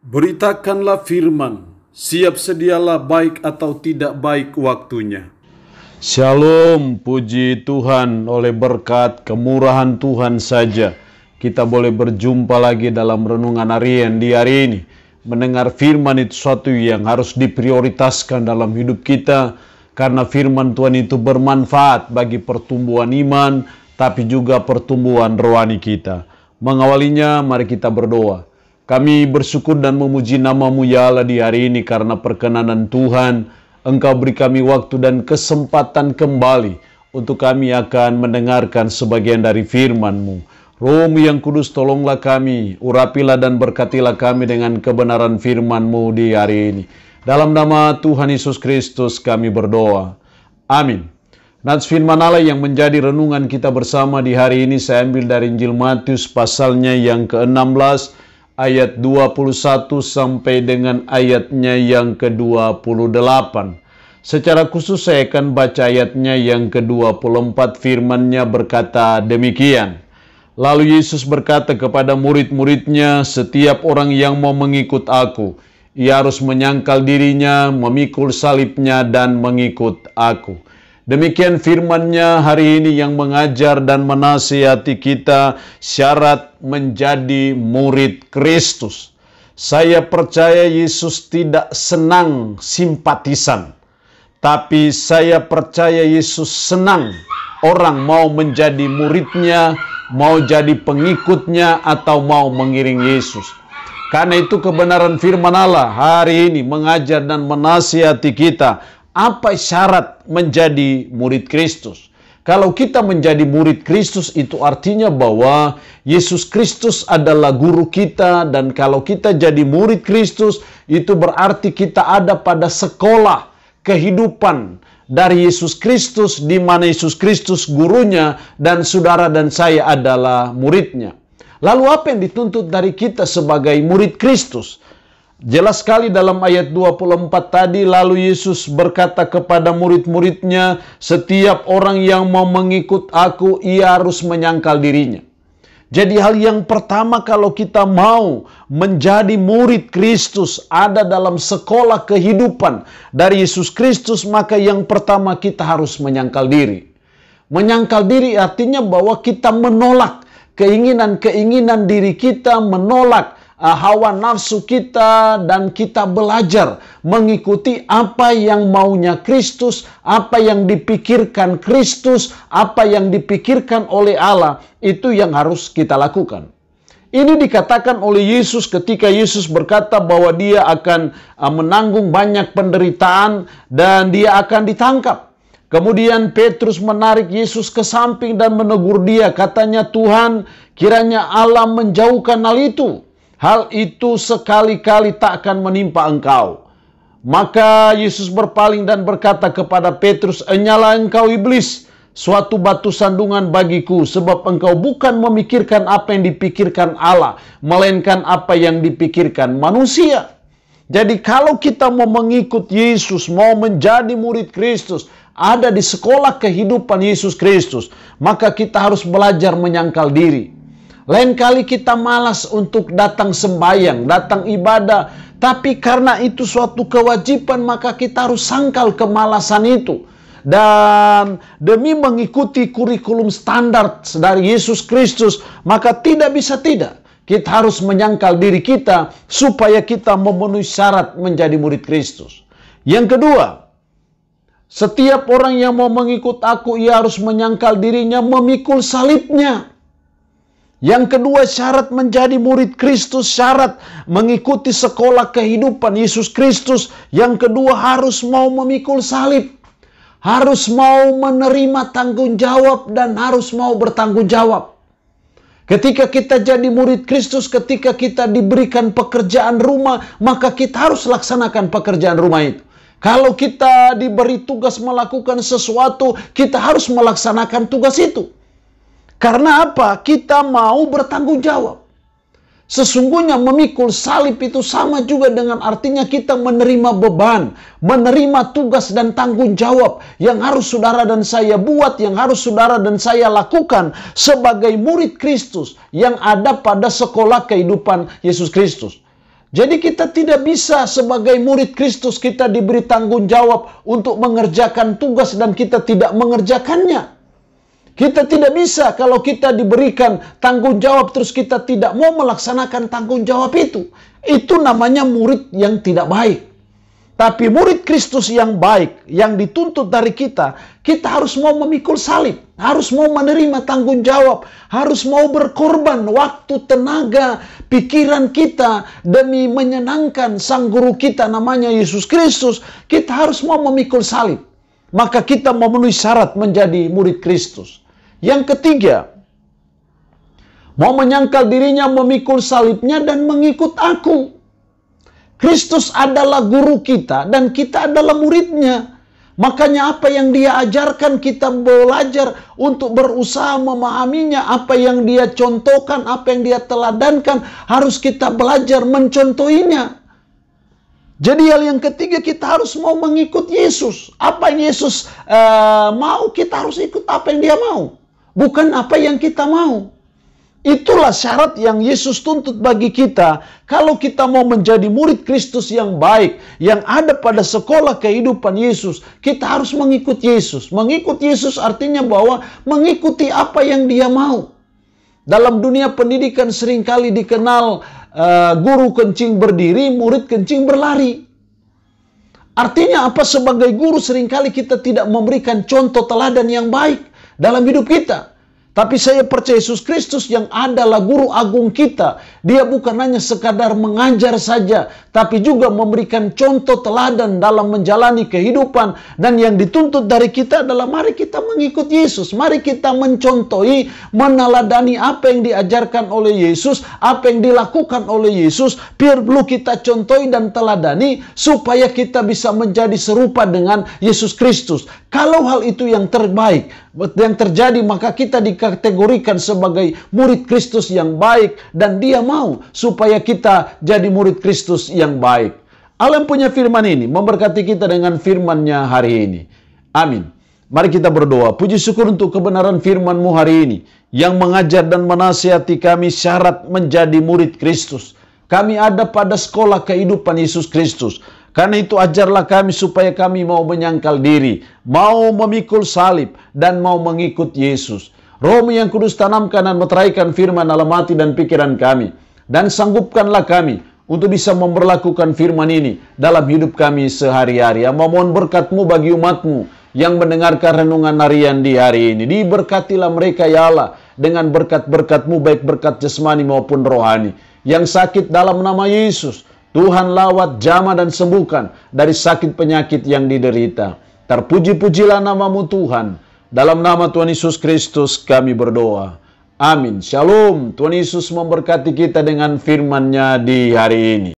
Beritakanlah firman, siap sedialah baik atau tidak baik waktunya. Shalom, puji Tuhan, oleh berkat kemurahan Tuhan saja kita boleh berjumpa lagi dalam renungan harian di hari ini. Mendengar firman itu suatu yang harus diprioritaskan dalam hidup kita, karena firman Tuhan itu bermanfaat bagi pertumbuhan iman, tapi juga pertumbuhan rohani kita. Mengawalinya, mari kita berdoa. Kami bersyukur dan memuji nama-Mu ya Allah di hari ini karena perkenanan Tuhan. Engkau beri kami waktu dan kesempatan kembali untuk kami akan mendengarkan sebagian dari firman-Mu. Roh-Mu yang kudus, tolonglah kami, urapilah dan berkatilah kami dengan kebenaran firman-Mu di hari ini. Dalam nama Tuhan Yesus Kristus kami berdoa. Amin. Nats firman Allah yang menjadi renungan kita bersama di hari ini saya ambil dari Injil Matius pasalnya yang ke-16 ayat 21 sampai dengan ayatnya yang ke-28. Secara khusus saya akan baca ayatnya yang ke-24. Firman-Nya berkata demikian. Lalu Yesus berkata kepada murid-muridnya, setiap orang yang mau mengikut aku, ia harus menyangkal dirinya, memikul salibnya dan mengikut aku. Demikian firman-Nya hari ini yang mengajar dan menasihati kita syarat menjadi murid Kristus. Saya percaya Yesus tidak senang simpatisan, tapi saya percaya Yesus senang orang mau menjadi muridnya, mau jadi pengikutnya, atau mau mengiring Yesus. Karena itu kebenaran firman Allah hari ini mengajar dan menasihati kita. Apa syarat menjadi murid Kristus? Kalau kita menjadi murid Kristus itu artinya bahwa Yesus Kristus adalah guru kita, dan kalau kita jadi murid Kristus itu berarti kita ada pada sekolah kehidupan dari Yesus Kristus, di mana Yesus Kristus gurunya dan saudara dan saya adalah muridnya. Lalu apa yang dituntut dari kita sebagai murid Kristus? Jelas sekali dalam ayat 24 tadi, lalu Yesus berkata kepada murid-muridnya, setiap orang yang mau mengikut aku, ia harus menyangkal dirinya. Jadi hal yang pertama kalau kita mau menjadi murid Kristus, ada dalam sekolah kehidupan dari Yesus Kristus, maka yang pertama kita harus menyangkal diri. Menyangkal diri artinya bahwa kita menolak keinginan-keinginan diri kita, menolak hawa nafsu kita, dan kita belajar mengikuti apa yang maunya Kristus, apa yang dipikirkan Kristus, apa yang dipikirkan oleh Allah, itu yang harus kita lakukan. Ini dikatakan oleh Yesus ketika Yesus berkata bahwa dia akan menanggung banyak penderitaan dan dia akan ditangkap. Kemudian Petrus menarik Yesus ke samping dan menegur dia, katanya, Tuhan, kiranya Allah menjauhkan hal itu. Hal itu sekali-kali tak akan menimpa engkau. Maka Yesus berpaling dan berkata kepada Petrus, enyalah engkau iblis, suatu batu sandungan bagiku, sebab engkau bukan memikirkan apa yang dipikirkan Allah, melainkan apa yang dipikirkan manusia. Jadi kalau kita mau mengikut Yesus, mau menjadi murid Kristus, ada di sekolah kehidupan Yesus Kristus, maka kita harus belajar menyangkal diri. Lain kali kita malas untuk datang sembahyang, datang ibadah. Tapi karena itu suatu kewajiban, maka kita harus sangkal kemalasan itu. Dan demi mengikuti kurikulum standar dari Yesus Kristus, maka tidak bisa tidak. Kita harus menyangkal diri kita supaya kita memenuhi syarat menjadi murid Kristus. Yang kedua, setiap orang yang mau mengikut aku, ia harus menyangkal dirinya, memikul salibnya. Yang kedua, syarat menjadi murid Kristus, syarat mengikuti sekolah kehidupan Yesus Kristus. Yang kedua, harus mau memikul salib. Harus mau menerima tanggung jawab dan harus mau bertanggung jawab. Ketika kita jadi murid Kristus, ketika kita diberikan pekerjaan rumah, maka kita harus laksanakan pekerjaan rumah itu. Kalau kita diberi tugas melakukan sesuatu, kita harus melaksanakan tugas itu. Karena apa? Kita mau bertanggung jawab. Sesungguhnya memikul salib itu sama juga dengan artinya kita menerima beban, menerima tugas dan tanggung jawab yang harus saudara dan saya buat, yang harus saudara dan saya lakukan sebagai murid Kristus yang ada pada sekolah kehidupan Yesus Kristus. Jadi kita tidak bisa sebagai murid Kristus kita diberi tanggung jawab untuk mengerjakan tugas dan kita tidak mengerjakannya. Kita tidak bisa kalau kita diberikan tanggung jawab terus kita tidak mau melaksanakan tanggung jawab itu. Itu namanya murid yang tidak baik. Tapi murid Kristus yang baik, yang dituntut dari kita harus mau memikul salib, harus mau menerima tanggung jawab, harus mau berkorban waktu, tenaga, pikiran kita demi menyenangkan sang guru kita namanya Yesus Kristus. Kita harus mau memikul salib. Maka kita memenuhi syarat menjadi murid Kristus. Yang ketiga, mau menyangkal dirinya memikul salibnya dan mengikut aku. Kristus adalah guru kita dan kita adalah muridnya. Makanya apa yang dia ajarkan kita belajar untuk berusaha memahaminya. Apa yang dia contohkan, apa yang dia teladankan harus kita belajar mencontohinya. Jadi hal yang ketiga kita harus mau mengikut Yesus. Apa yang Yesus mau kita harus ikut apa yang dia mau. Bukan apa yang kita mau. Itulah syarat yang Yesus tuntut bagi kita. Kalau kita mau menjadi murid Kristus yang baik, yang ada pada sekolah kehidupan Yesus, kita harus mengikut Yesus. Mengikut Yesus artinya bahwa mengikuti apa yang dia mau. Dalam dunia pendidikan seringkali dikenal guru kencing berdiri, murid kencing berlari. Artinya apa? Sebagai guru seringkali kita tidak memberikan contoh teladan yang baik dalam hidup kita. Tapi saya percaya Yesus Kristus yang adalah guru agung kita. Dia bukan hanya sekadar mengajar saja, tapi juga memberikan contoh teladan dalam menjalani kehidupan. Dan yang dituntut dari kita adalah mari kita mengikut Yesus. Mari kita mencontohi, meneladani apa yang diajarkan oleh Yesus, apa yang dilakukan oleh Yesus. Perlu kita contohi dan teladani supaya kita bisa menjadi serupa dengan Yesus Kristus. Kalau hal itu yang terbaik, yang terjadi, maka kita dikategorikan sebagai murid Kristus yang baik dan dia mau supaya kita jadi murid Kristus yang baik. Allah yang punya firman ini memberkati kita dengan firman-Nya hari ini. Amin. Mari kita berdoa. Puji syukur untuk kebenaran firman-Mu hari ini yang mengajar dan menasihati kami syarat menjadi murid Kristus. Kami ada pada sekolah kehidupan Yesus Kristus. Karena itu ajarlah kami supaya kami mau menyangkal diri, mau memikul salib, dan mau mengikut Yesus. Roh-Mu yang kudus tanamkan dan meteraikan firman dalam hati dan pikiran kami. Dan sanggupkanlah kami untuk bisa memperlakukan firman ini dalam hidup kami sehari-hari. Mohon berkat-Mu bagi umat-Mu yang mendengarkan renungan harian di hari ini. Diberkatilah mereka ya Allah dengan berkat-berkat-Mu, baik berkat jasmani maupun rohani. Yang sakit dalam nama Yesus, Tuhan lawat, jamah dan sembuhkan dari sakit penyakit yang diderita. Terpuji-pujilah nama-Mu Tuhan. Dalam nama Tuhan Yesus Kristus kami berdoa. Amin. Shalom. Tuhan Yesus memberkati kita dengan firman-Nya di hari ini.